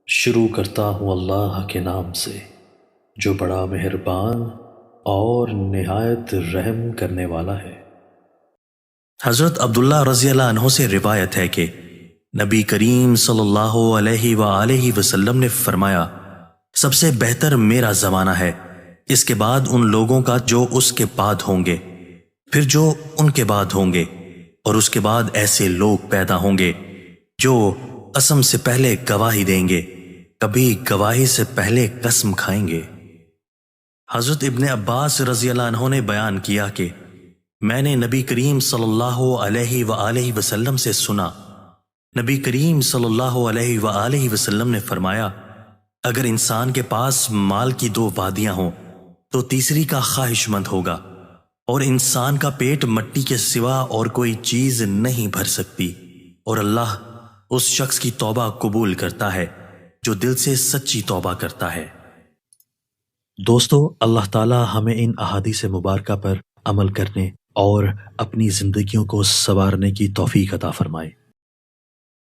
شروع کرتا ہوں اللہ کے نام سے جو بڑا مہربان اور نہایت رحم کرنے والا ہے۔ حضرت عبداللہ رضی اللہ عنہ سے روایت ہے کہ نبی کریم صلی اللہ علیہ وآلہ وسلم نے فرمایا، سب سے بہتر میرا زمانہ ہے، اس کے بعد ان لوگوں کا جو اس کے بعد ہوں گے، پھر جو ان کے بعد ہوں گے، اور اس کے بعد ایسے لوگ پیدا ہوں گے جو قسم سے پہلے گواہی دیں گے، کبھی گواہی سے پہلے قسم کھائیں گے۔ حضرت ابن عباس رضی اللہ عنہ نے بیان کیا کہ میں نے نبی کریم صلی اللہ علیہ وآلہ وسلم سے سنا، نبی کریم صلی اللہ علیہ وآلہ وسلم نے فرمایا، اگر انسان کے پاس مال کی دو وادیاں ہوں تو تیسری کا خواہش مند ہوگا، اور انسان کا پیٹ مٹی کے سوا اور کوئی چیز نہیں بھر سکتی، اور اللہ اس شخص کی توبہ قبول کرتا ہے جو دل سے سچی توبہ کرتا ہے۔ دوستو، اللہ تعالی ہمیں ان احادیث مبارکہ پر عمل کرنے اور اپنی زندگیوں کو سنوارنے کی توفیق عطا فرمائے۔